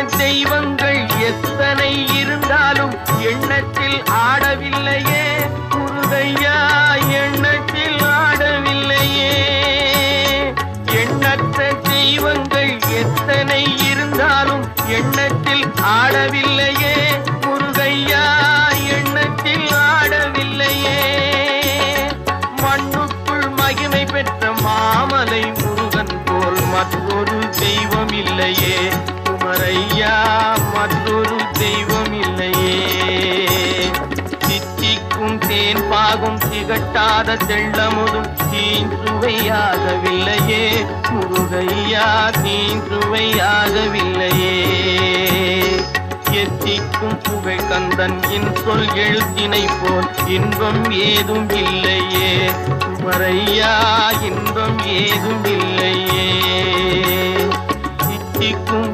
தெய்வங்கள் எத்தனை இருந்தாலும் எண்ணத்தில் ஆடவில்லையே முருகையா, எண்ணத்தில் ஆடவில்லையே. எண்ணற்ற தெய்வங்கள் எத்தனை இருந்தாலும் எண்ணத்தில் ஆடவில்லையே முருகையா, எண்ணத்தில் ஆடவில்லையே. மண்ணுக்குள் மகிமை பெற்ற மாமலை முருகன் போல் மற்றொரு தெய்வம் இல்லையே குமரையா, மற்றொரு தெய்வம் இல்லையே. தித்திக்கும் தேன் பாகும் திகட்டாத தெள்ளமுதும் தீஞ்சுவையாகவில்லையே முருகையா, தீஞ்சுவையாகவில்லையே. எத்திக்கும் புகழ் கந்தன் சொல் எழுத்தினை போல் இன்பம் ஏதும் இல்லையே குமரையா, இன்பம் ஏதும் இல்லையே. தித்திக்கும்